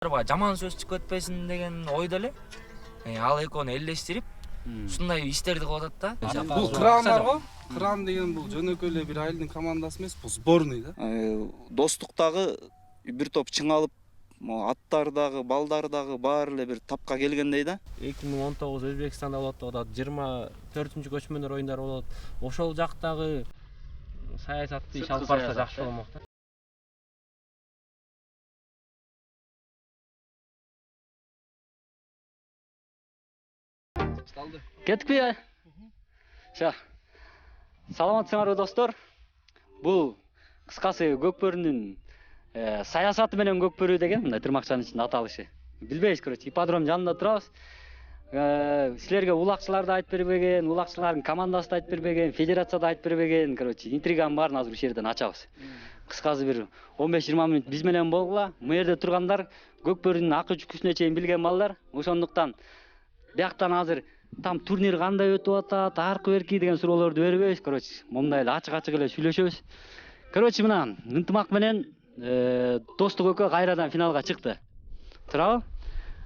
Жаман сөз чыгып кетпесин деген ойдо эле ал экөөнү элдештирип ушундай иштерди кылып атат да. Бул кран бар го. Кран деген бул жөнөкөй эле бир айылдын командасы эмес, бул сборный да. Достуктагы бир топ чыңалып, аттар дагы, балдар дагы баары эле бир тапка келгендей да. 2019 Өзбекстанда болот, ода 24-чү көчмөндөр оюндары болот. Ошол жактагы саясатты иш алып барса жакшы болмок да. Кетпей. Ша. Саламатсыңарбы достор? Бул кыскасы Көкбөрүнүн саясаты менен Көкбөрү деген мындай тырмакчанын ичинде аталышы. Билбейбиз, короче, ипподром жанында турабыз. Силерге улакчылар да айтып бербеген, улакчылардын командасы да айтып бербеген, федерация да айтып бербеген, короче, интриганын баарын азыр ушул жерден ачабыз. Кыскасы бир 15-20 мүнөт биз менен болгула. Бул жерде тургандар Көкбөрүнүн акы жүкүсүнө чейин билген балдар. Ошондуктан бияктан азыр там турнир кандай өтүп атат, аркы берки деген суроолорду бербейбиз. Короче, момундай эле ачык эле сүйлөшөбүз. Короче, мына Ынтымак менен Достук экөө кайрадан финалга чыкты. Туурабы?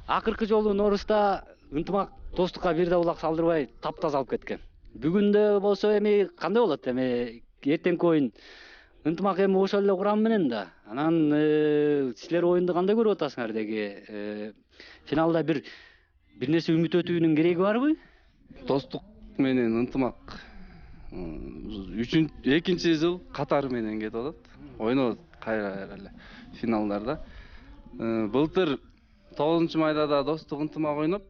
Акыркы жолу Норуста Ынтымак Достукка бир да улак салдырбай таптаза алып кеткен. Бүгүндө болсо эми кандай болот? Эми эртеңки оюн Ынтымак эми ошол эле курам менен да. Анан силер оюнду кандай көрүп атасыңар деги? Финалда бир нерсе үмүт өтүүнүн кереги барбы? Достук менен Ынтымак 2-нчи жыл катары менен кетип атат. Ойнобот кайра эле финалдарда. Былтыр 9-майда да Достук Ынтымак ойноп,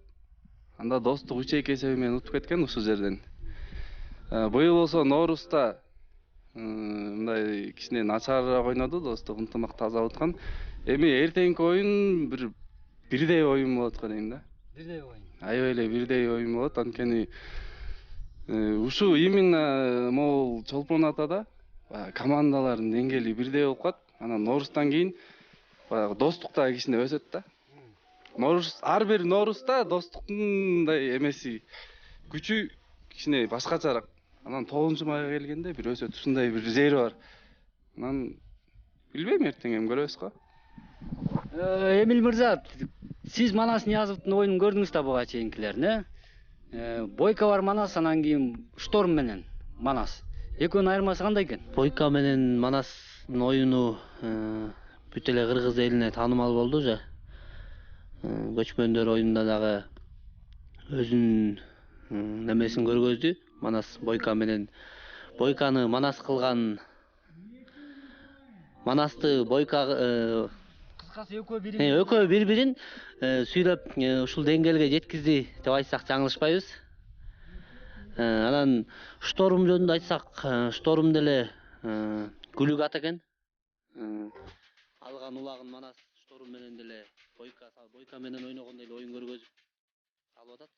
анда Достук 3-2 эсеби менен утуп кеткен ушул жерден. Быйыл болсо Норуста мындай кичине начарыраак ойноду, Достук Ынтымак таза уткан. Эми эртеңки оюн бир бирдей оюн болот го дейм да. Бирдей оюн. Аябай эле бирдей оюн болот, анткени ушу именно могул Чолпон Атада командалардын деңгээли бирдей болуп калат. Анан Норустан кийин баягы Достукта кичине өсөт да. Ар бир Норуста Достуктун мындай эмеси күчү кичине башкачараак. Анан 9-майга келгенде бир өсөт, ушундай бир жери бар. Анан билбейм, эртең эми көрөбүз го. Эмил мырза, сиз Манас Ниязовдун оюнун көрдүңүз да буга чейинкилерин, Бойко бар Манас, анан кийин Шторм менен Манас. Экөөнүн айырмасы кандай экен? Бойко менен Манастын оюну бүт эле кыргыз элине таанымал болду же. Көчмөндөр оюнунда дагы өзүнүн немесин көргөздү. Манас Бойко менен Бойканы Манас кылган, Манасты Бойко Кыскасы экөө бири-бирин сүйрөп ушул деңгээлге жеткизди деп айтсак жаңылышпайбыз. Анан Шторм жөнүндө айтсак, Шторм деле күлүк ат экен. Алган улагын Манас Шторм менен деле Бойко менен ойногондой эле оюн көргөзүп алып атат.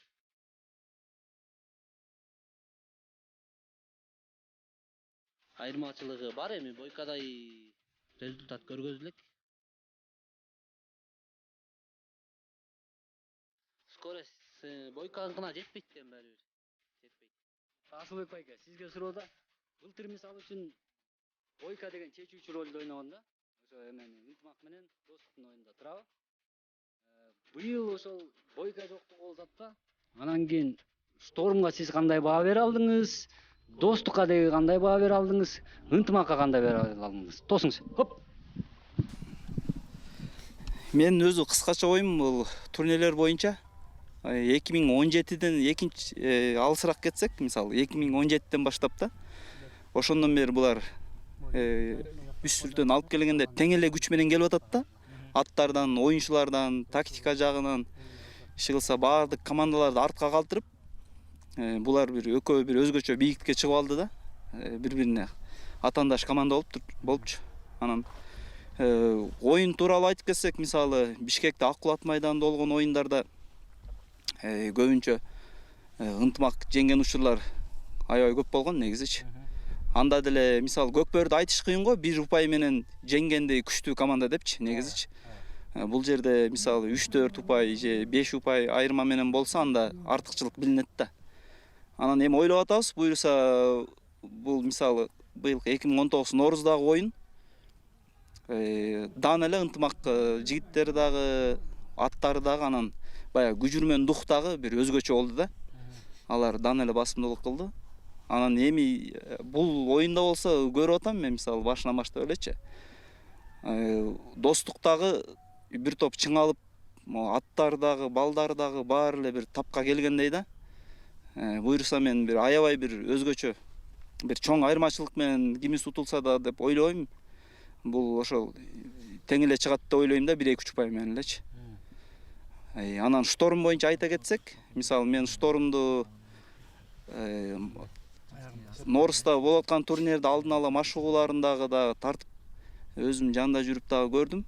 Айырмачылыгы бар, эми Бойкодай результат көргөзүлөт. Скорость Бойконукуна жетпейт деген баары бир. Жетпейт. Асылбек байке, сизге суроо да. Былтыр мисалы үчүн Бойко деген чечүүчү ролду ойногон да. Ошо эмени Ынтымак менен Достуктун оюнунда туурабы? Быйыл ошол Бойко жоктугу болуп атпа. Анан кийин Штормго сиз кандай баа бере алдыңыз? Достукка деги кандай баа бере алдыңыз? Ынтымакка кандай бере алдыңыз? Тосуңуз. Хоп. Мен өзү кыскача оюм бул турнирлер боюнча 2017ден экинчи алысыраак кетсек, мисалы 2017ден баштап да ошондон бери булар үстүртөн алып келгенде тең эле күч менен келип атат да. Аттардан, оюнчулардан, тактика жагынан иши кылса баардык командаларды артка калтырып, булар экөө бир өзгөчө бийиктикке чыгып алды да. Бири-бирине атаандаш команда болупчу. Анан оюн тууралуу айтып кетсек, мисалы Бишкекте Акбулат майданында болгон оюндарда көбүнчө Ынтымак жеңген учурлар аябай көп болгон негизичи. Анда деле мисалы Көкбөрдү айтыш кыйын го, 1 упай менен жеңгендей күчтүү команда депчи негизичи. Бул жерде мисалы 3-4 упай же 5 упай айырма менен болсо анда артыкчылык билинет да. Анан эми ойлоп атабыз, буюрса бул мисалы быйыл 2019 Норуздагы оюн дан эле ынтымак, жигиттер дагы, аттар дагы, анан баягы күжүрмөн дух дагы бир өзгөчө болду да. Алар дан эле басымдуулук кылды. Анан эми бул оюнда болсо көрүп атам мен, мисалы башынан баштап элечи. Достук дагы бир топ чыңалып, аттар дагы, балдар дагы баары эле бир тапка келгендей да. Буюрса мен бир аябай бир өзгөчө, бир чоң айырмачылык менен кимис утулса да деп ойлойм. Бул ошол тең эле чыгат деп ойлойм да, 1-2 ұпай менен элечи. Анан шторм боюнча айта кетсек, мисалы мен штормду Норуста болуп аткан турнирде алдын ала машыгууларындагы да тартып, өзүм жанында жүрүп дагы көрдүм.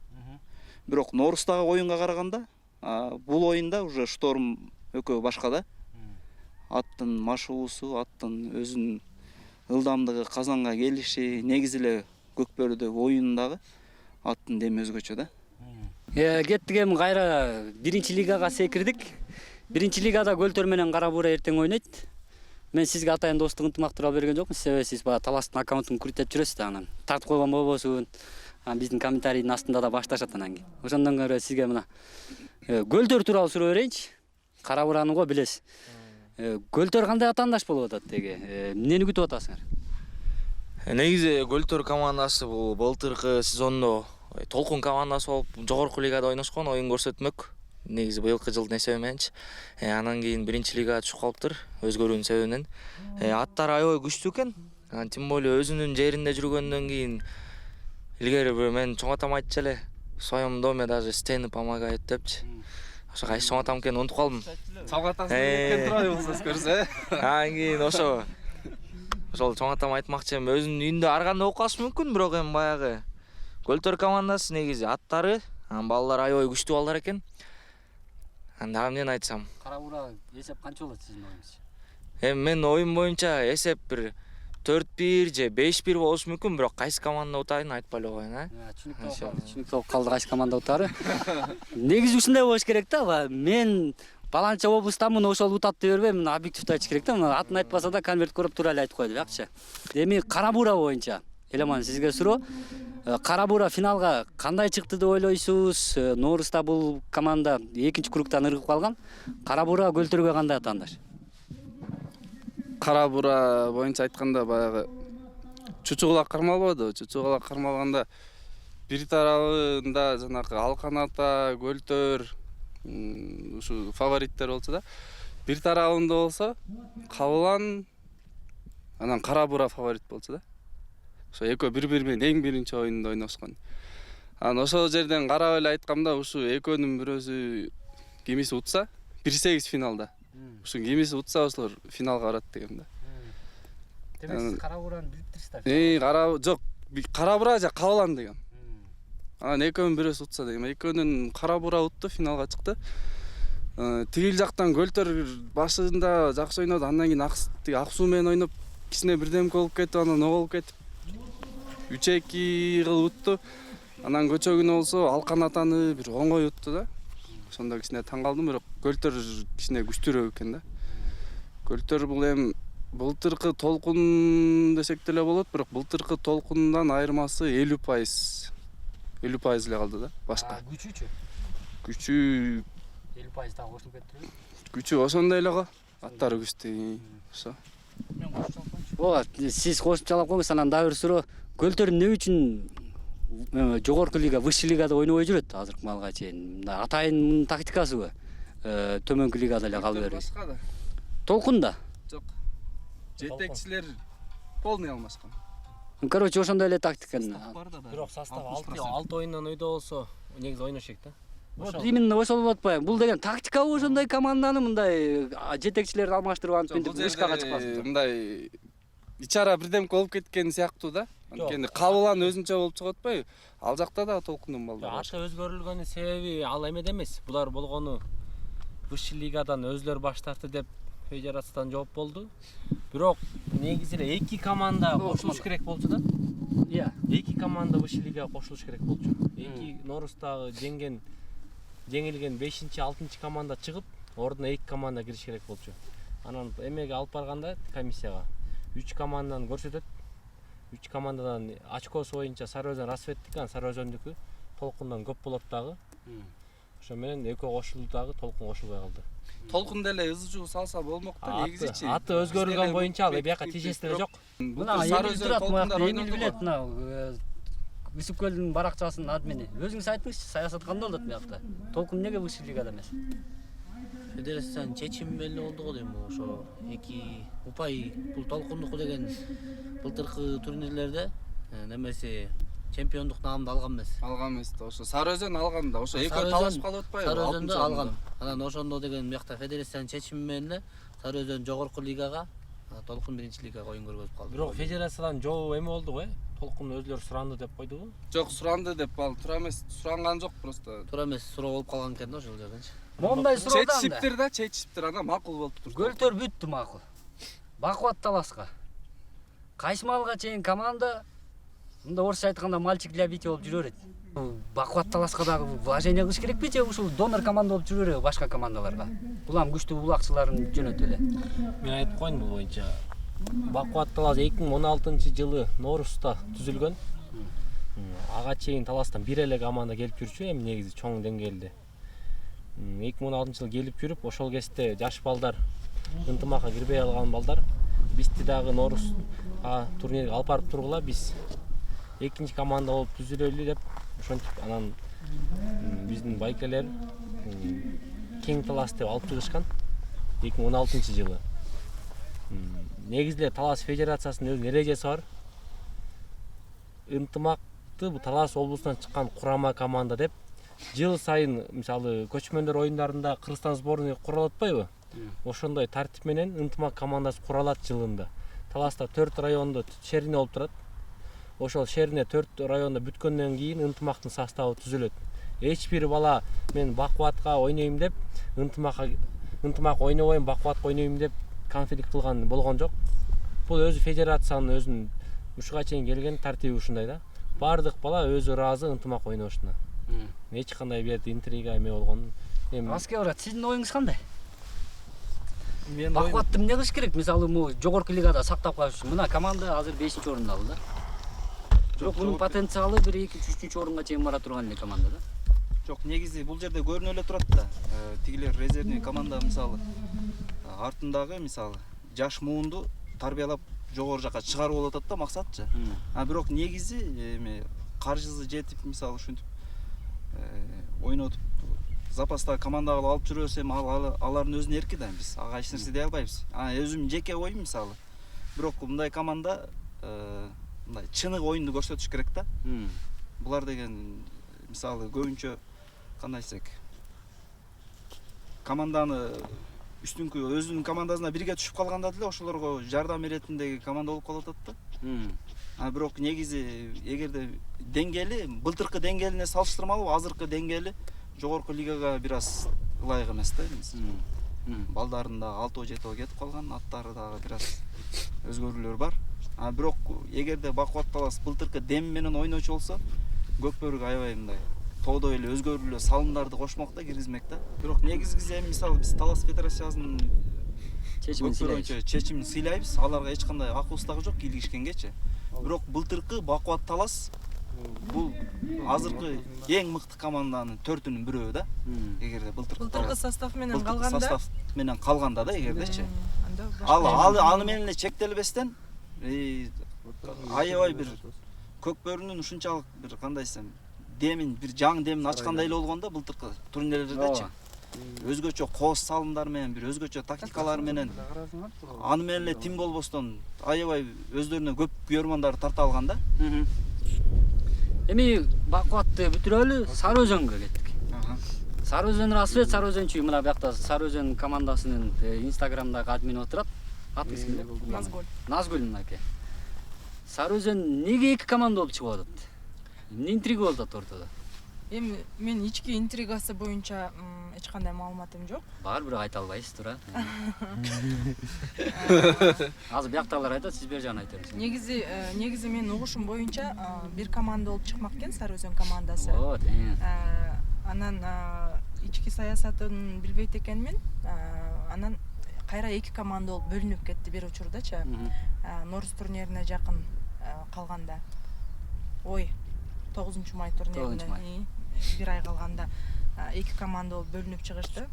Бирок Норустагы оюнга караганда, бул оюнда уже шторм экөө башка да. Аттын машыгуусу, аттын өзүнүн ылдамдыгы, казанга келиши, негизи эле Көкбөрүдөгү оюндагы аттын деми өзгөчө да. Кеттик эми кайра 1-лигага секирдик. 1-лигада Көлтөр менен Кара Буура эртең ойнойт. Мен сизге атайын достук ынтымак тууралуу берген жокмун, себеби сиз баягы таластын аккаунтун күрөтөп жүрөсүз да, анан тартып койгон болбосун. Биздин комментарийдин астында да башташат анан кийин. Ошондон көрө сизге мына Көлтөр тууралуу суроо берейинчи. Кара Буураны го билесиз. Көлтөр кандай атаандаш болуп атат деги? Эмнени күтүп атасыңар? Негизи Көлтөр командасы бул былтыркы сезондо толкун командасы болуп жогорку лигада ойношкон, оюн көрсөтмөк. Негизи быйылкы жылдын эсеби мененчи. Анан кийин 1-лигага түшүп калыптыр өзгөрүүнүн себебинен. Аттар аябай күчтүү экен. Тем более өзүнүн жеринде жүргөндөн кийин илгери мен чоң атам айтчу эле, в своем доме даже стены помогают депчи. Ошо кайсы чоң атам экенин унутуп калдым. Салгатасын кеткен турабы болсоңуз көрсө. Анан кийин ошол чоң атам айтмакчы, эми өзүнүн үйүндө ар кандай болуп калышы мүмкүн, бирок эми баягы Көлтөр командасы негизи аттары, балдар аябай күчтүү балдар экен. Анда эмнени айтсам? Кара Буура эсеп канча болот сиздин оюңузча? Эми мен оюн боюнча эсеп бир 4-1 же 5-1 болушу мүмкүн, бирок кайсы команда утайын айтпай эле коеюн, Түшүнүктүү болуп калды кайсы команда утаары. Негизи ушундай болуш керек да. Мен баланча облустамын, ошол утат деп бербей, мына объективдүү айтыш керек да. Мына атын айтпаса да конверт көрүп тура эле айтып койду, жакчы. Эми Кара Буура боюнча Элеман сизге суроо. Кара Буура финалга кандай чыкты деп ойлойсуз? Норуста бул команда 2-чи кругтан ыргып калган. Кара Буура Көлтөргө кандай атаандаш? Кара Буура боюнча айтканда баягы Чучугулак кармалбады. Чучугулак кармалганда бир тарабында жанагы Алкан ата, Көлтөр ушу фавориттер болчу да. Бир тарабында болсо Кабылан, анан Кара Буура фаворит болчу да. Ошо экөө бири-бири менен эң биринчи оюнда ойношкон. Анан ошол жерден карап эле айтканда, ушу экөөнүн бирөөсү кимиси утса, 1-8 финалда. Ушу кимиси утса ошолор финалга барат деген да. Демек сиз Кара Буураны билип турсуздар. Жок, Кара Буура же Кабылан деген. Анан экөөнүн бирөөсү утса деген. Экөөнүн Кара Буура утту, финалга чыкты. Тигил жактан Көлтөр башында жакшы ойноду, андан кийин Аксуу менен ойноп, кичине бирдемке болуп кетип, анан ого болуп кетип 3-2 кылып утту. Анан көчөгүнө болсо Алкан атаны бир оңой утту да. Ошондо кичине таң калдым, бирок Көлтөр кичине күчтүүрөөк экен да. Көлтөр бул эми былтыркы толкун десек деле болот, бирок былтыркы толкундан айырмасы 50%. 50% эле калды да, башка. Күчүүчү? Күчүү 50% дагы кошулуп кетти. Күчүү ошондой эле го. Аттары күчтүү. Ошо. Мен кошумчалап коеюнчу. Ооба, сиз кошумчалап коюңуз, анан дагы бир суроо. Көлтөр эмне үчүн жогорку лига, высший лигада ойнобой жүрөт азыркы маалга чейин? Атайын тактикасыбы? Төмөнкү лигада эле кала берүү. Башка да. Толкунда? Жок. Жетекчилер полный алмашкан. Короче, ошондой эле тактика. Бирок состав 6 оюндан ойдо болсо, негизи ойнош керек да. Вот именно ошол болуп атпайбы? Бул деген тактикабы ошондой команданы мындай жетекчилерди алмаштырып антип вышкага чыкпасын? Мындай ичара бирдемке болуп кеткен сыяктуу да. Анткени Кабылан өзүнчө болуп чыгып атпайбы? Ал жакта да толкундун балдары. Аты өзгөрүлгөнүн себеби ал эмеде эмес. Булар болгону высший лигадан өзлөр баш тартты деп федерациядан жооп болду. Бирок негизи эле 2 команда кошулуш керек болчу да. Иә. 2 команда высший лигага кошулуш керек болчу. 2 Норустагы жеңилген 5-6 команда чыгып, ордуна 2 команда кириш керек болчу. Анан эмеге алып барганда комиссияга 3 команданы көрсөтөт. 3 командадан очкосу боюнча Сары Өзөн Рассветтики, анан Сары Өзөндүкү Толкундан көп болот дагы. Ошо менен экөө кошулду дагы, Толкун кошулбай калды. Толкун деле ызы салса болмок да, негизичи. Аты өзгөрүлгөн боюнча ал бияка тижеси деле жок. Мына Сары Эмил Өзөн турат, Толкундар Эмил ойноду билет, го. мына Үсүккөлдүн баракчасынын админи. Өзүңүз айтыңызчы, саясат кандай болот биякта? Толкун эмнеге высший лигада эмес? Федерациянын чечими беле болду го дейм. Ошо эки упай бул Толкундуку деген былтыркы турнирлерде немеси чемпиондук наамды алган эмес. Алган эмес да, ошо Сары Өзөн алган да. Ошо экөө Сары талашып Өзөн- калып атпайбы? Сары Өзөндү алтынчы алган. орунда. Анан ошондо деген биякта федерациянын чечими менен эле Сары Өзөн жогорку лигага, Толкун биринчи лигага оюн көргөзүп калды. Бирок федерациядан жоо эме болду го, Толкун өзүлөрү суранды деп койдубу? Жок, суранды деп ал туура эмес, суранган жок просто. Туура эмес, суроо болуп калган экен да ошол жерденчи. Моундай суроо да анда. Чечишиптир да, чечишиптир. Анда макул болуп тур. Көлтөр бүттү макул. Бакубат таласка. Кайсы маалга чейин команда мында орусча айтканда мальчик для бития болуп жүрө берет. Бакубат таласка дагы уважение кылыш керекпи же ушул донор команда болуп жүрө береби башка командаларга? Булам күчтүү булакчыларын жөнөтө эле. Мен айтып коеюн бул боюнча. Бакубат талас 2016 Ноорузда түзүлгөн. Ага чейин таластан бир эле команда келип жүрчү, эми негизи чоң деңгээлде. 2016 келип жүрүп, ошол кезде жаш балдар, ынтымакка кирбей алган балдар бизди дагы Норуз турнирге алып барып тургула, биз экинчи команда болуп түзүлөлү деп ошентип анан биздин байкелер кең талас деп алып чыгышкан 2016 жылы. Негизде Талас федерациясынын өзүнүн эрежеси бар. Ынтымакты бул Талас облусунан чыккан курама команда деп жыл сайын мисалы көчмөндөр оюндарында Кыргызстан сборной куралып атпайбы? Ошондой тартип менен ынтымак командасы куралат жылында. Таласта 4 райондо шерине болуп турат. Ошол шерине 4 райондо бүткөндөн кийин ынтымактын составы түзүлөт. Эч бир бала мен Бакубатка ойнойм деп ынтымак ойнобойм, Бакубатка ойнойм деп конфликт кылган болгон жок. Бул өзү федерациянын өзүнүн ушуга чейин келген тартиби ушундай да. Бардык бала өзү ыраазы ынтымак ойношуна. Эч кандай бир жерде интрига эме болгон. Эми Аске барат, сиздин оюңуз кандай? Мен Бакубатты эмне кылыш керек? Мисалы, жогорку лигада сактап калыш үчүн. Мына команда азыр 5-орунда алды да. Бирок мунун потенциалы 1-2-3 орунга чейин бара турган эле команда да. Жок, негизи бул жерде көрүнө эле турат да. Тигилер резервный команда мисалы артындагы мисалы жаш муунду тарбиялап жогору жака чыгаруу болуп атат да максатчы. Бирок негизи эми каржысы жетип мисалы ушинтип ойнотуп запастагы командага алып жүрө берсем алардын өзүнүн эрки да, биз ага эч нерсе дей албайбыз. Өзүмдүн жеке оюм мисалы. Бирок мындай команда мындай чыныгы оюнду көрсөтүш керек да. Булар деген мисалы көбүнчө кандай десек команданы үстүнкү өзүнүн командасына бирге түшүп калганда деле ошолорго жардам беретиндеги команда болуп калып атат да. Бирок негизи эгерде деңгээли былтыркы деңгээлине салыштырмалуу азыркы деңгээли жогорку лигага бир аз ылайык эмес да. Балдарын дагы 6-7 кетип калган, аттары дагы бир аз өзгөрүүлөр бар. Бирок эгерде Бакубат Талас былтыркы дем менен ойночу болсо, Көкбөрүгө аябай мындай тоодой эле өзгөрүүлөр, салымдарды кошмок да, киргизмек да. Бирок негизгиси эми мисалы биз Талас федерациясынын чечимин сыйлайбыз. Аларга эч кандай акыбыз дагы жок кийлигишкенгечи. Бирок былтыркы Бакубат Талас бул азыркы эң мыкты команданын 4-үнүн бирөө да. Эгерде былтыркы состав менен калганда да эгердечи. Аны менен эле чектелбестен аябай бир Көкбөрүнүн ушунчалык бир кандай десем демин бир жаңы демин ачкандай эле болгон да былтыркы турнирлердечи. Өзгөчө кооз салымдар менен бир өзгөчө тактикалар менен аны менен эле тим болбостон аябай өздөрүнө көп күйөрмандар тарта алган да. Эми Бакубатты бүтүрөлү, Сары Өзөнгө кеттик. Сары Өзөн Рассвет, Сары Өзөнчү мына биякта Сары Өзөн командасынын Инстаграмдагы админи отурат. Аты ким? Назгүл мынакей. Сары Өзөн неге эки команда болуп чыгып атат? Эмне интрига болуп атат ортодо? Эми мен ички интригасы боюнча эч кандай маалыматым жок. Бар, бирок айта албайсыз, туура. Азыр бияктагылар айтат, сиз бер жагын айта бериңиз. Негизи менин угушум боюнча бир команда болуп чыкмак экен Сары Өзөн командасы. Анан ички саясатын билбейт экенмин. Анан кайра эки команда болуп бөлүнүп кетти бир учурдачы. Норус турнирине жакын калганда. Ой, 9 май турнирине 9 май. бир ай калганда эки команда болуп бөлүнүп чыгышты.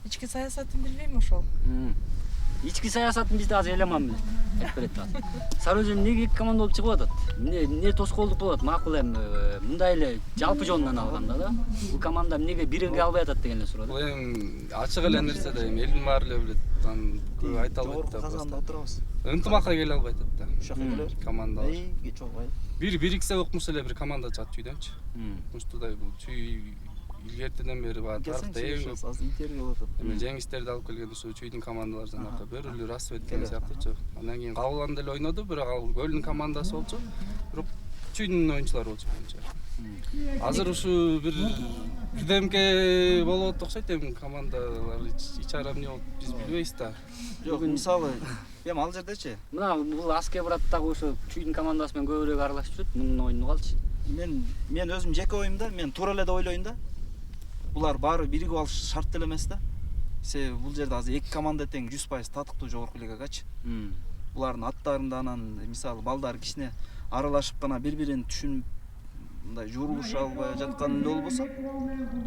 Ички саясатын билбейм ошол. Ички саясатын бизде азыр эламан айтып берет азыр. Сары Өзөн эмнеге эки команда болуп чыгып атат? Эмне тоскоолдук болот? Макул эми мындай эле жалпы жонунан алганда да, бул команда эмнеге бирге албай атат деген эле суроо Бул да. эми ачык эле нерсе да, эми элдин баары эле билет. Анан көп айта албайт да. казанда отурабыз. Ынтымакка келе албай атат да. Ушул жака келе бер. Командалар. Кеч болбой. Бириксе укмуш эле бир команда чыгат чүйдөнчү. Ушундай бул чүй илгертеден бери баары тарыхта эң көп азыр интервью болуп атат. эме жеңиштерди алып келген ушу чүйдүн командалары жанакы Бөрүлү, Рассвет деген сыяктуучу. Андан кийин Кабыланда эле ойноду, бирок ал Көлдүн командасы болчу. Бирок чүйдүн оюнчулары болчу менимче. Азыр ушу бирдемке болот окшойт, эми командалар ич ара эмне болуп биз билбейбиз да. Жок, мисалы, эми ал жердечи Мына бул Аскебраттагы ошо чүйдүн командасы менен көбүрөөк аралашып жүрөт. Мунун оюну калчы. мен өзүм жеке оюмда, мен туура эле деп ойлойм да. Булар баары биригип алыш шарт эле эмес да. Себеби бул жерде азыр эки команда тең 100% татыктуу жогорку лигагачы. Булардын аттарында анан мисалы балдар кичине аралашып гана бири-бирин түшүнүп мындай журулуша албай жаткан эле болбосо,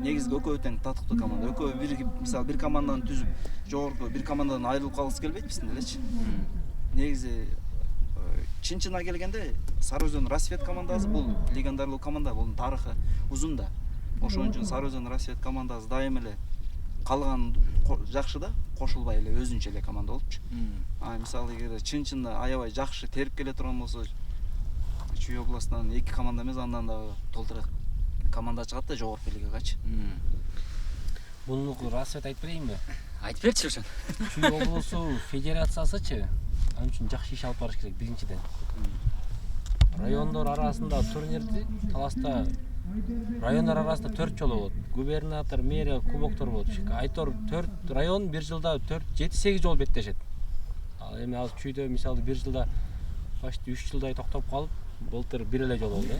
негизги экөө тең татыктуу команда. Экөө биригип, мисалы бир команданы түзүп, жогорку бир командадан айрылып калгысы келбейт биздин элечи. Негизи чын-чынына келгенде Сары Өзөн Рассвет командасы бул легендардуу команда, бунун тарыхы узун да. Ошон үчүн Сары Өзөн Рассвет командасы дайым эле калган жакшы да, кошулбай эле өзүнчө эле команда болупчу. Мисалы эгер чын-чынында аябай жакшы терип келе турган болсо, Чүй областынан эки команда эмес, андан дагы толтураак команда чыгат да жогорку лигагачы. Буну Рассвет айтып берейинби? Айтып берчи ошон. Чүй облусу федерациясычы ал үчүн жакшы иш алып барыш керек биринчиден. Райондор арасында турнирди таласта райондор арасында 4 жолу болот. Губернатор, мэрия, кубоктор болот. Айтор 4 район бир жылда 4-7-8 жол беттешет. Ал эми ал чүйдө мисалы бир жылда почти 3 жылдай токтоп калып, былтыр бир эле жолу болду.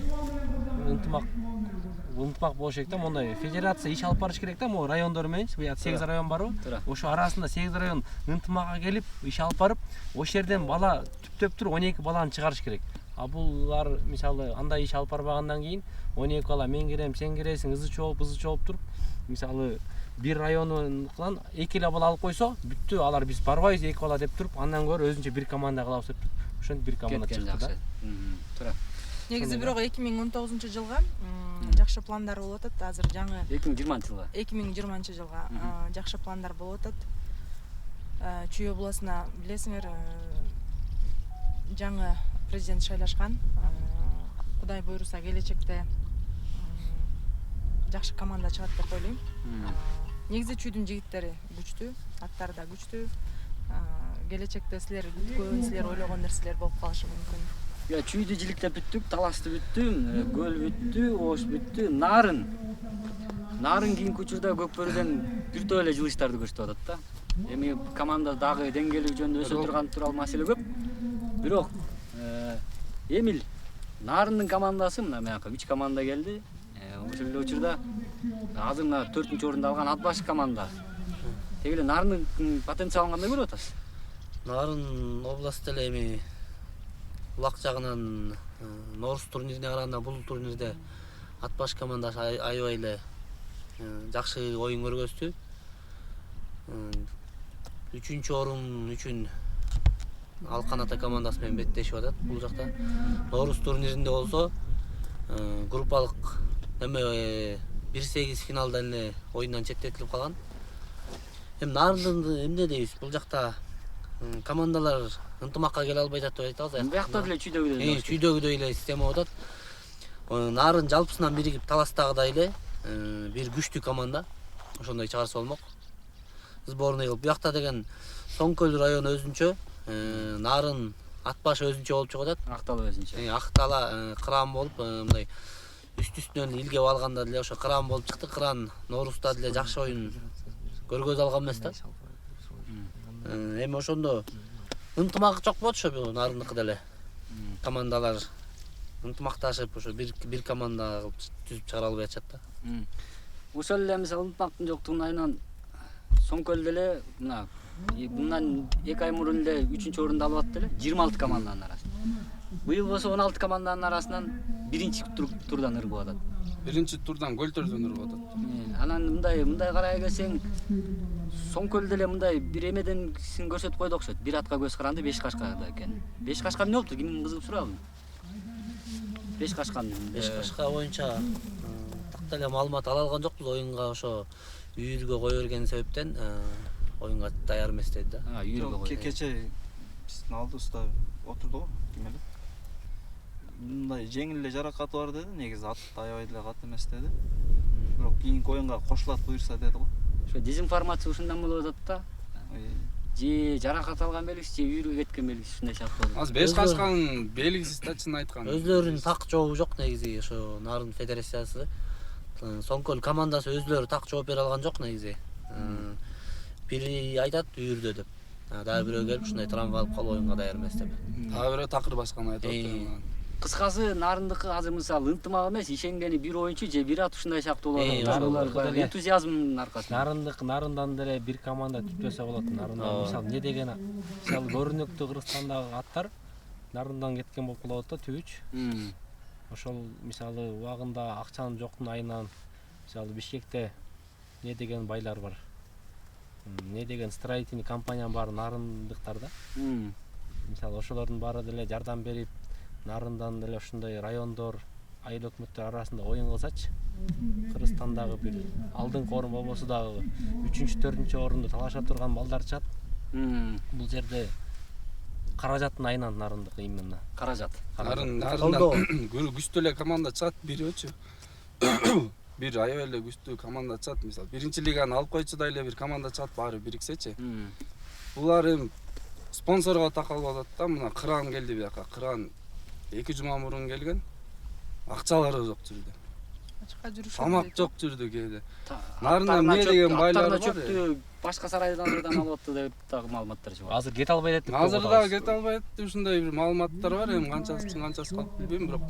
Ынтымак болуш керек да, мондай федерация иш алып барыш керек да, могу райондор менен, 8 район барбы? Ошо арасында 8 район ынтымакка келип, иш алып барып, ошол жерден бала түптөп туруп 12 баланы чыгарыш керек. А булар мисалы андай иш алып барбагандан кийин 12 бала мен кирем, сен киресиң, ызычы болуп туруп, мисалы бир районунан 2 эле бала алып койсо, бүттү, алар биз барбайбыз 2 бала деп туруп, андан көрө өзүнчө бир команда кылабыз деп туруп, ошентип бир команда чыкты да. Туура. Негизи бирок 2019-жылга жакшы пландар болуп атат. Азыр жаңы 2020-жылга. 2020-жылга жакшы пландар болуп атат. Чүй областына билесиңер, жаңы президент шайлашкан. Кудай буйруса келечекте жакшы команда чыгат деп ойлойм. Негизи чүйдүн жигиттери күчтүү, аттары да күчтүү. Келечекте силер күткөн, силер ойлогон нерселер болуп калышы мүмкүн. Чүйдү жиликтеп бүттүк, таласты бүттү, көл бүттү, ош бүттү, нарын кийинки учурда Көкбөрүдөн бир топ эле жылыштарды көрсөтүп атат да. Эми команда дагы деңгээли жөнүндө өсө турган тууралуу маселе көп. Бирок Эмил Нарындын командасы мына маяка 3 команда келди. Ошол эле учурда азыр мына 4-орунду алган Атбаш команда. Теги эле Нарындын потенциалын кандай көрүп атасыз? Нарын областта эле эми улак жагынан Норус турнирине караганда бул турнирде Атбаш командасы аябай эле жакшы оюн көргөздү. 3-орун үчүн Алкан Ата командасы менен беттешип атат бул жакта. Норус турниринде болсо группалык эме 1-8 финалдан эле оюндан четтетилип калган. Эми Нарындын эмне дейбиз? Бул жакта командалар ынтымакка келе албай атат деп айтабыз. Биякта деле чүйдөгүдөй. Чүйдөгүдөй эле система болуп атат. Нарын жалпысынан биригип таластагыдай эле бир күчтүү команда. Ошондой чыгарса болмок. Сборный кылып биякта деген Соңкөл району өзүнчө, Нарын Атбаш өзүнчө болуп чыгып атат. Актала өзүнчө. Актала кыран болуп, мындай үстүнөн илгеп алганда деле ошо кыран болуп чыкты. Кыран Норуста деле жакшы оюн көргөз алган эмес да. Эми ошондо ынтымак жок болчу ошо Нарындыкы деле. Командалар ынтымакташып ошо бир команда кылып түзүп чыгара албай атышат да. Ошол эле мисалы ынтымактын жоктугунан Соңкөлдө эле мына Bundan 2 ай мурун эле 3-орунду алып атты эле 26 команданын арасынан. Быйыл болсо 16 команданын арасынан 1-турдан ыргып атат. Биринчи турдан Көлтөрдөн ыргып атат. Анан мындай карай келсең, Соңкөлдө эле мындай бир эмеден кисин көрсөтүп койду окшойт. Бир атка көз каранды 5 кашкада экен. 5 кашка эмне болупту? Ким кызыгып сурабы? 5 кашка. 5 кашка боюнча так эле маалымат ала алган жокпуз. Оюнга ошо үйүргө кое берген себептен оюнга даяр эмес деди да. Үйүргө кой. Кече биздин алдыбызда отурду го ким эле. Мындай жеңил эле жаракаты бар деди. Негизи ат аябай деле кат эмес деди. Бирок кийинки оюнга кошулат буюрса деди го. Ошо дезинформация ушундан болуп атат да. Же жаракат алган белгисиз, же үйүргө кеткен белгисиз ушундай сыяктуу болот. Азыр 5 кашканын белгисиз да, чын айтканда. Өзлөрүнүн так жообу жок негизи. Ошо Нарын федерациясы Соңкөл командасы өзлөрү так жооп бере алган жок негизи. Бири айтат үйүрдө деп. Дагы бирөө келип ушундай травма алып калып оюнга даяр эмес деп. Дагы бирөө такыр басканы айтып атты. Кыскасы Нарындыкы азыр мисалы ынтымак эмес, ишенгени бир оюнчу же бир ат ушундай сыяктуу болот. Алар энтузиазмдын аркасында. Нарындан деле бир команда түтпөсө болот. Нарындан мисалы эмне деген мисалы көрүнүктүү Кыргызстандагы аттар Нарындан кеткен болуп калып атат түбүч. Ошол мисалы убагында акчанын жоктун айынан мисалы Бишкекте эмне деген байлар бар. Эмне деген строительный компаниянын баары нарындыктар да. Мисалы ошолордун баары деле жардам берип, Нарындан деле ушундай райондор, айыл өкмөттөр арасында оюн кылсачы. Кыргызстандагы бир алдыңкы орун болбосо дагы 3-4 орунду талаша турган балдар чат. Бул жерде каражаттын айынан Нарындык именно. Каражат. Нарындан күчтүү эле команда чыгат бирөөчү. Бир аябай эле күчтүү команда чыгат. Мисалы, биринчи лиганы алып койчу эле бир команда чыгат, баары бириксечи. Булар эми спонсорго такалып атат да. Мына Кран келди бияка. Кран 2 жума мурун келген. Акчалары жок жүрдү. Ачыкка жүрүшөт. Тамак жок жүрдү кээде. Нарында эмне деген байлар бар. Башка сарайдан алып атты деп дагы маалыматтар чыгат. Азыр кете албай деп. Азыр дагы кете албайт деп ушундай бир маалыматтар бар. Эми канчасы чын канчасы калп билбейм, бирок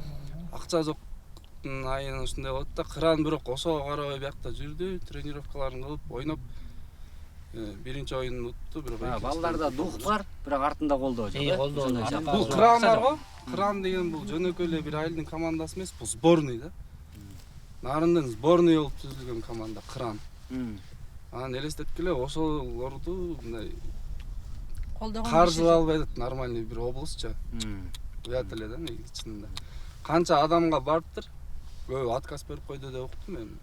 акча жоктун айынан ушундай болот да. Кран бирок ошого карабай биякта жүрдү, тренировкаларын кылып, ойноп биринчи оюнду утту, бирок балдарда дух бар, бирок артында колдоо жок. Бул Кран бар го. Кран деген бул жөнөкөй эле бир айылдын командасы эмес, бул сборный да. Нарындын сборный болуп түзүлгөн команда Кран. Анан элестеткиле ошолорду мындай каржылай албай атат, нормальный бир областча. Уят эле да негизи чынында. Канча адамга барыптыр, көбү отказ берип койду деп уктум мен.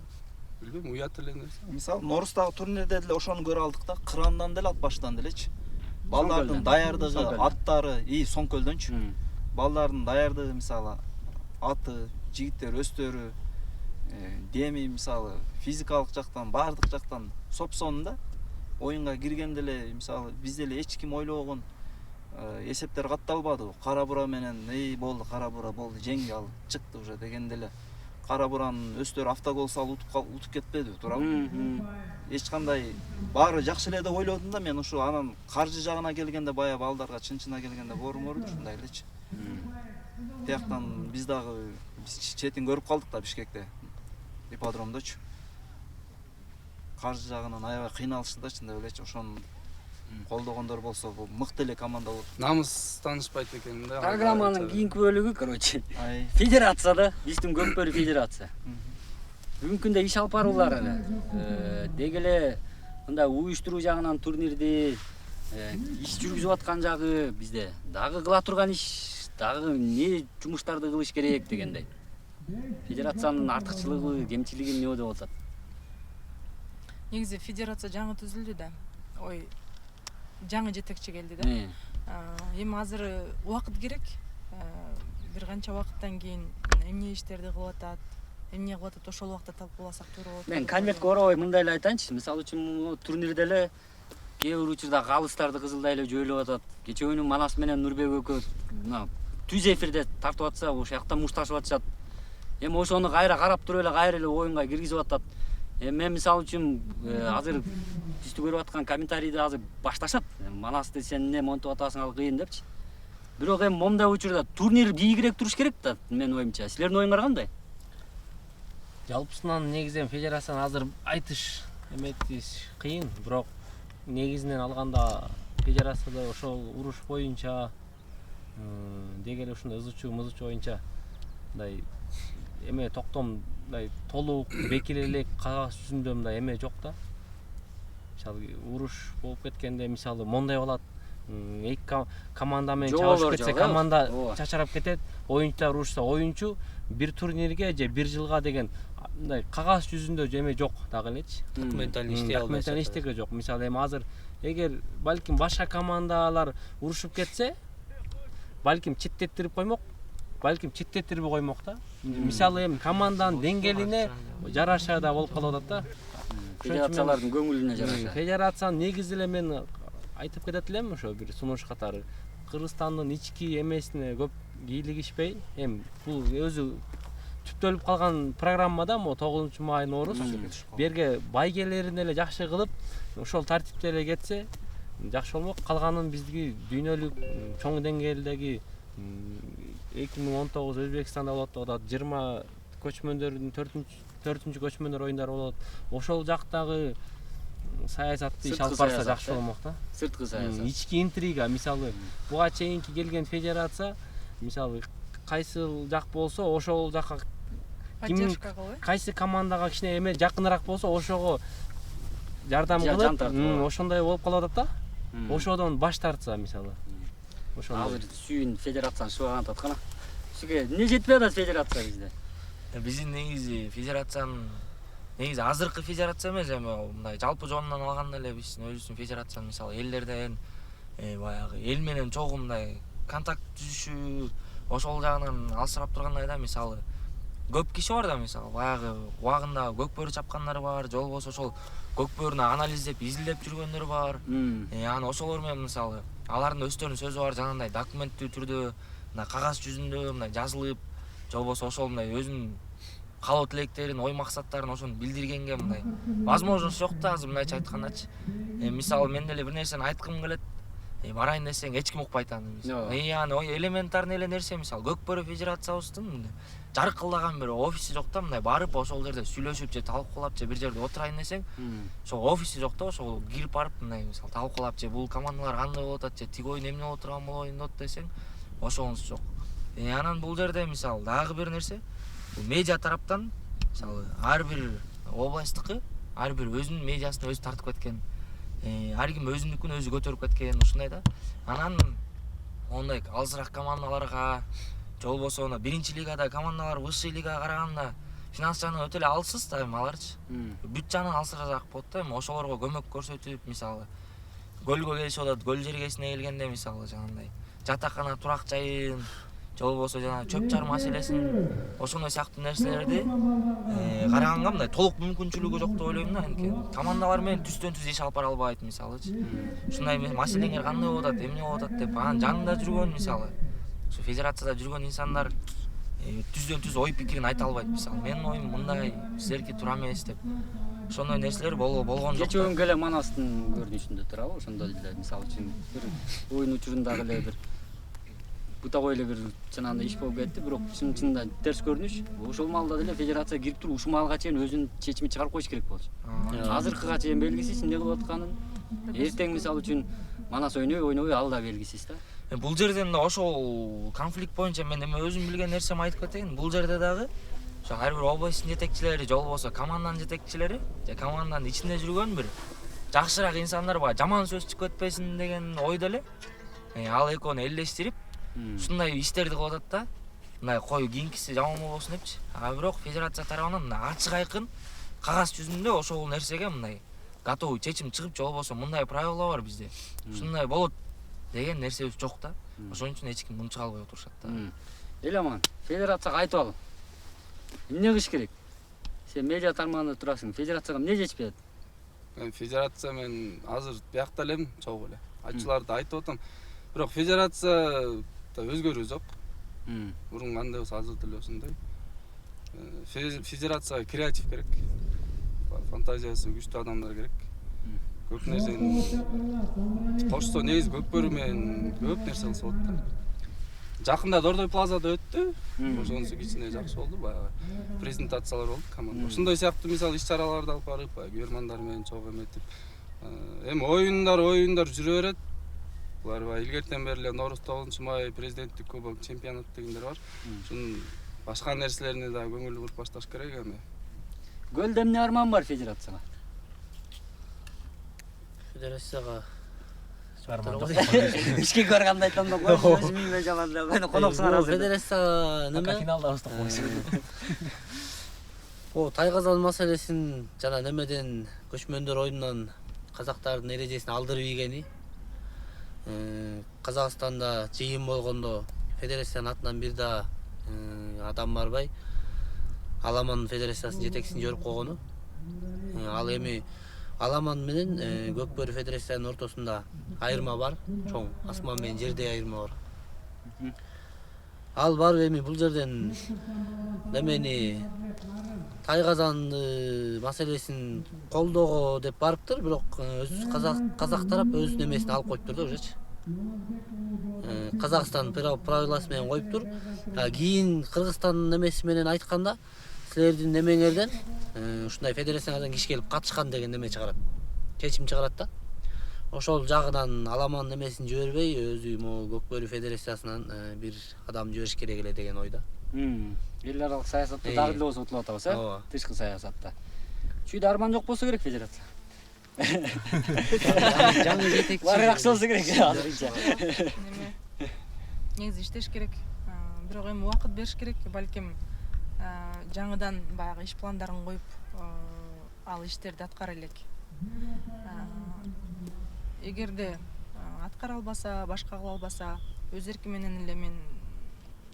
Билбейм, уят эле нерсе. Мисалы Норустагы турнирде деле ошону көрө алдык да, Кырандан деле ат баштан делечи. Балдардын даярдыгы, аттары, Соңкөлдөнчү. Балдардын даярдыгы мисалы аты, жигиттер өстөрү, деми мисалы физикалык жактан, баардык жактан сопсонун да. Оюнга киргенде эле мисалы биз деле эч ким ойлогон эсептер катталбады. Кара бура менен болду, кара бура болду, жеңди ал, чыкты уже дегенде эле кара буранын өстөрү автогол салып утуп кетпеди, туурабы? Эч кандай баары жакшы эле деп ойлодум да мен. Ушу анан каржы жагына келгенде баягы балдарга чын-чына келгенде боруморду ушундай элечи. Тияктан биз дагы четин көрүп калдык да Бишкекте, ипподромдочу. Каржы жагынан аябай кыйналышты да чындап элечи. Ошону колдогондор болсо бул мыкты эле команда болот. Намыс таанышпайт экен да. Программанын кийинки бөлүгү, короче, федерация да, биздин көкбөрү федерация. Бүгүнкү күндө иш алып баруулар эле. Деги эле мындай уюштуруу жагынан турнирди иш жүргүзүп аткан жагы бизде. Дагы кыла турган иш, дагы эмне жумуштарды кылыш керек дегендей. Федерациянын артыкчылыгы, кемчилиги эмне деп атат? Негизи федерация жаңы түзүлдү да. Жаңы жетекчи келди да. Эми азыр убакыт керек. Бир канча убакыттан кийин эмне иштерди кылып атат, эмне кылып атат, ошол убакта талкууласак туура болот. Мен конвертке оробой мындай эле айтайынчы. Мисалы үчүн турнирде эле кээ бир учурда калыстарды кызылдай эле жөөлөп атат. Кечөөнү Манас менен Нурбек экөө түз эфирде тартып атса, ошол жакта мушташып атышат. Эми ошону кайра карап туруп эле кайра эле оюнга киргизип атат. Мен мисалы үчүн азыр бизди көрүп аткан комментарийди азыр башташат. Манасты сен эмне монтуп атасың, ал кыйын депчи. Бирок эми момундай учурда турнир бийигирээк туруш керек да, менин оюмча. Силердин оюңар кандай? Жалпысынан негизи федерацияны азыр айтыш эметиш кыйын, бирок негизинен алганда федерацияда ошол уруш боюнча деги эле ушундай ызычуу мызычуу боюнча мындай эме токтом мындай толук бекил элек кагаз жүзүндө мындай эме жок да. Мисалы уруш болуп кеткенде мисалы мондай болот. Эки команда менен чабышып кетсе команда чачарап кетет. Оюнчулар урушса оюнчу бир турнирге же бир жылга деген мындай кагаз жүзүндө эме жок дагы элечи. Документально иштей албайсың. Документально иштеге жок. Мисалы эми азыр эгер балким башка командалар урушуп кетсе, балким четтетирип коймок, балким четтетирбей коймок да. Мисалы эми команданын деңгээлине жараша да болуп калып атат да. Федерациялардын көңүлүнө жараша. Федерациянын негизи эле мен айтып кетет элем ошо бир сунуш катары. Кыргызстандын ички эмесине көп кийлигишпей, эми бул өзү түптөлүп калган программада могу 9-май Нооруз берге байгелерин эле жакшы кылып, ошол тартипте эле кетсе жакшы болмок. Калганын биздики дүйнөлүк чоң деңгээлдеги 2019 Өзбекстанда болот атат, 20 көчмөндөрдүн 4-үнчү көчмөндөр оюндары болот. Ошол жактагы саясатты иш алып барса жакшы болмок да. Сырткы саясат. Ички интрига, мисалы буга чейинки келген федерация, мисалы кайсы жак болсо ошол жакка поддержка кылып, кайсы командага кичине эме жакыныраак болсо ошого жардам кылып, ошондой болуп калып атат да. Ошодон баш тартса мисалы. Азыр сүйүн федерацияны шыбаган таткана. Сизге эмне жетпей атат федерация бизде? Биздин негизи федерациянын негизи азыркы федерация эмес, эми мындай жалпы жонунан алганда эле биздин өзүбүздүн федерациянын мисалы элдерден баягы эл менен чогуу мындай контакт түзүшү ошол жагынан алсырап тургандай да. Мисалы көп киши бар да, мисалы баягы убагында көкбөрү чапкандар бар, же болбосо ошол көкбөрүнү анализдеп изилдеп жүргөндөр бар. Аны ошолор менен мисалы алардын өздөрүнүн сөзү бар, жанагындай документтүү түрдө мына кагаз жүзүндө мындай жазылып, же болбосо ошол мындай өзүнүн каалоо тилектерин, ой максаттарын ошону билдиргенге мындай возможность жок да азыр мындайча айткандачы. Мисалы мен деле бир нерсени айткым келет, барайын десең эч ким укпайт аны. Аны элементарный эле нерсе, мисалы көкбөрү федерациябыздын жаркылдаган бир офиси жок да, мындай барып ошол жерде сүйлөшүп же талкуулап же бир жерде отурайын десең, ошол офиси жок да, ошол кирип барып мындай мисалы талкуулап же бул командалар кандай болуп атат, же тиги оюн эмне болуп турган болот десең, ошоңуз жок. Анан бул жерде мисалы дагы бир нерсе, медиа тараптан мисалы ар бир областтыкы ар бир өзүнүн медиасын өзү тартып кеткен, ар ким өзүнүкүн өзү көтөрүп кеткен, ушундай да. Анан ондай алысыраак командаларга же болбосо биринчи лигада командалар высший лигага караганда финанс жагынан өтө эле алсыз да эми аларчы. Бүт жагынан алсыраак болот да. Эми ошолорго көмөк көрсөтүп, мисалы көлгө келишип атат, көл жергесине келгенде мисалы жанагындай жатакана, турак жайын же болбосо жана чөп чар маселесин, ошондой сыяктуу нерселерди караганга мындай толук мүмкүнчүлүгү жок деп ойлойм да. Анткени командалар менен түздөн түз иш алып бара албайт мисалычы. Ушундай маселеңер кандай болуп атат, эмне болуп атат деп анын жанында жүргөн мисалы ушу федерацияда жүргөн инсандар түздөн түз ой пикирин айта албайт. Мисалы менин оюм мындай, силерки туура эмес деп. Ошондой нерселер болгон жок. Кечүүгүнгө эле Манастын көрүнүшүндө турабы? Ошондой эле мисалы үчүн бир оюн учурундагы эле бир бутагой эле бир жанагындай иш болуп кетти, бирок чынында терс көрүнүш. Ошол маалда деле федерация кирип туруп ушул маалга чейин өзүнүн чечимин чыгарып коюш керек болчу. Азыркыга чейин белгисиз эмне кылып атканын. Эртең мисалы үчүн Манас ойнобой ал да белгисиз да. Бул жерден да ошол конфликт боюнча мен эми өзүм билген нерсеми айтып кетейин. Бул жерде дагы ошо ар бир областтын жетекчилери же болбосо команданын жетекчилери же команданын ичинде жүргөн бир жакшыраак инсандар бар, жаман сөз чыгып кетпесин деген ойдо эле ал экөөнү элдештирип ушундай иштерди кылып атат да. Мындай кой кийинкиси жаман болбосун депчи. Бирок федерация тарабынан мындай ачык айкын кагаз жүзүндө ошол нерсеге мындай готовый чечим чыгып же болбосо мындай правила бар бизде, ушундай болот деген нерсебиз жок да. Ошон үчүн эч ким мунча албай отурушат да. Эламан, федерацияга айтып ал. Эмне кылыш керек? Сен медиа тармагында турасың. Федерацияга эмне жетишпей атат? Мен федерация менен азыр биякта элем чогуу эле. Айтчыларды айтып атам. Бирок федерация да өзгөрүү жок. Мурун кандай болсо азыр деле ошондой. Федерацияга креатив керек. Фантазиясы күчтүү адамдар керек. Көп нерсени кошсо негизи көкбөрү менен көп нерсе кылса болот да. Жакында Дордой плазада өттү. Ошонусу кичине жакшы болду, баягы презентациялар болду команда. Ошондой сыяктуу мисалы иш-чараларды алып барып, көрмандар менен чогуу эметип, Эми оюндар жүрө берет. Булар баягы илгертен бери эле Нооруз 9 май президенттик кубок чемпионат дегендер бар. Ушунун башка нерселерине да көңүл буруп башташ керек эми. Гөлдө эмне арман бар федерацияга? Федерацияга Бишкекке барганда айтам да өзүм үйүмө жаманда. Мени коноксуңар азыр. Федерация неме? Финалда устук болушу. О, Тайгазан маселесин жана немеден көчмөндөр оюнунан казактардын эрежесин алдырып ийгени. Казакстанда жыйын болгондо федерациянын атынан бир да адам барбай Аламан федерациясынын жетекчисин жиберип койгону. Ал эми Аламан менен Көкбөрү федерациянын ортосунда айырма бар, чоң асман менен жердей айырма бар. Ал барып эми бул жерден немени Тайгазанды маселесин колдоого деп барыптыр, бирок казак тарап өз немесин алып коюптур да ужечи. Казакстан правиласы менен коюптур. Кийин Кыргызстандын немеси менен айтканда, силердин немеңерден ушундай федерациядан киши келип катышкан деген неме чыгарат. Чечим чыгарат да. Ошол жагынан Аламан немесин жибербей, өзү могу Көкбөрү федерациясынан бир адам жибериш керек эле деген ойда. Эл аралык саясатта дагы эле болсо утулуп атабыз, э? Тышкы саясатта. Чүйдө арман жок болсо керек федерация. Жаңы жетекчи Баары жакшы болсо керек азырынча. Негизи иштеш керек. Бирок эми убакыт бериш керек. Балким жаңыдан баягы иш пландарын коюп, ал иштерди аткара элек. Эгерде аткара албаса, башка кыла албаса, өз эрки менен эле мен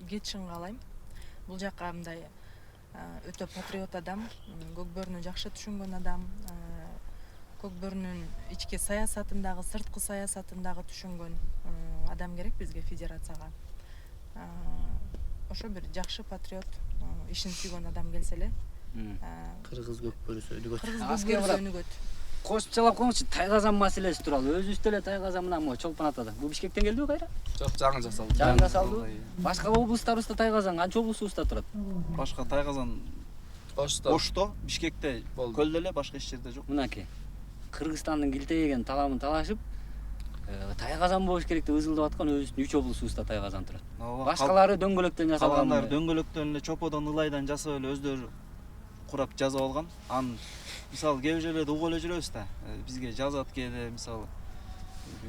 кетишин каалайм. Бул жакка мындай өтө патриот адам, Көкбөрүнү жакшы түшүнгөн адам, Көкбөрүнүн ички саясатындагы, сырткы саясатындагы түшүнгөн адам керек бизге федерацияга. Ошо бир жакшы патриот, ишин сүйгөн адам келсе эле. Кыргыз Көкбөрүсү өнүгөт. Кыргыз Көкбөрүсү өнүгөт. Кошумчалап коңузчу Тайгазан маселеси тууралуу. Өзүбүздө эле Тайгазан менен могу чолпон атады. Бул Бишкектен келдиби кайра? Жок, жаңы жасалды. Жаңы жасалды. Башка облустарыбызда Тайгазан канча облустубузда турат? Башка Тайгазан Ошто, Бишкекте көлдө эле, башка эч жерде жок. Мынакей. Кыргызстандын килтейген таламын талашып, Тайгазан болуш керек деп ызылдап аткан өзүбүздүн 3 облустубузда Тайгазан турат. Башкалары дөңгөлөктөн жасалган. Калгандары дөңгөлөктөн эле, чоподон, ылайдан жасап эле өздөрү курап жазып алган. Аны мисалы кээ бир жерлерде угуп эле жүрөбүз да. Бизге жазат кээде мисалы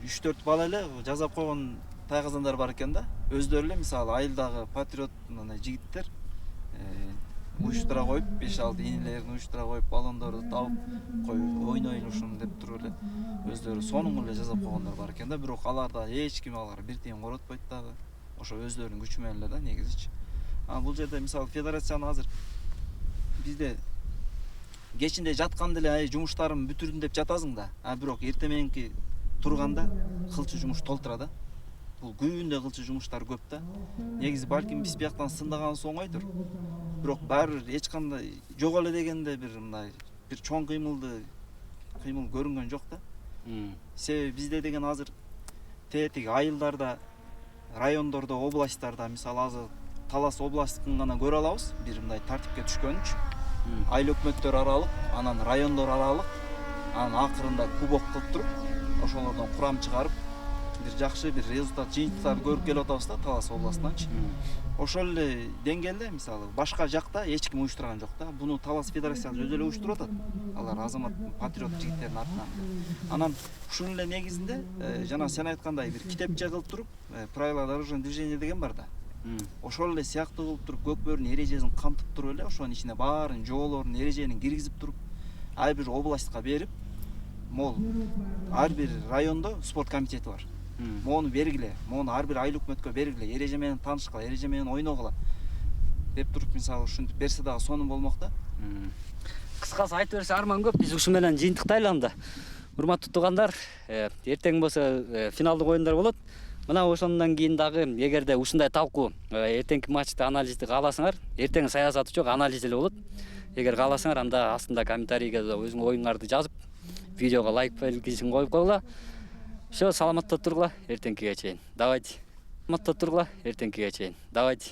3-4 бала эле жазап койгон Тайгазандар бар экен да. Өздөрү эле мисалы айылдагы патриот жигиттер уюштура коюп, 5-6 инелерин уюштура коюп, баллондорду табып коюп, ойнойн ушуну деп туруп эле өздөрү сонун эле жасап койгондар бар экен да. Бирок аларда эч ким аларга бир тиын коротпойт дагы. Ошо өздөрүнүн күчү менен эле да негизичи. Бул жерде мисалы федерацияны азыр бизде кечинде жатканда эле жумуштарым бүтүрдүм деп жатасың да. Бирок эртең мененки турганда кылчу жумуш толтура да. Бул күндө кылчу жумуштар көп да. Негизи балким биз бияктан сындаганыбыз оңойдур. Бирок баары бир эч кандай жок эле дегенде бир мындай бир чоң кыймыл көрүнгөн жок да. Себеби бизде деген азыр тетиги айылдарда, райондордо, областтарда мисалы азыр Талас областын гана көрө алабыз. Бир мындай тартипке түшкөнүнчү. Айыл өкмөттөр аралык, анан райондор аралык, анан акырында кубок кылып туруп, ошолордон курам чыгарып, бир жакшы бир результат, жыйынтыктарды көрүп келип атабыз да Талас областынанчы. Ошол эле деңгээлде мисалы башка жакта эч ким уюштурган жок да. Буну Талас федерациясы өзү эле уюштуруп атат. Алар азамат патриот жигиттердин атынан. Анан ушунун эле негизинде жана сен айткандай бир китепче кылып туруп, правила дорожного движения деген бар да. Ошол эле сыяктуу кылып туруп, Көкбөрүнүн эрежесин камтып туруп эле, ошонун ичине баарын жоболордун эреженин киргизип туруп, ар бир областка берип, могул ар бир райондо спорт комитети бар. Мону бергиле, мону ар бир айыл өкмөткө бергиле, эреже менен таанышкыла, эреже менен ойногула деп туруп мисалы ушинтип берсе дагы сонун болмок да. Кыскасы айтып берсе арман көп. Биз ушу менен жыйынтыктайлы анда. Урматтуу туугандар, эртең болсо финалдык оюндар болот. Мына ошондон кийин дагы эгерде ушундай талкуу эртеңки матчты анализди кааласаңар, эртең саясаты жок, анализ эле болот. Эгер кааласаңар, анда астында комментарийге өзүңүн оюңарды жазып, видеого лайк белгисин коюп койгула. Ошо саламатта тургула, эртеңкиге чейин. Давайте. Саламатта тургула, эртеңкиге чейин. Давайте.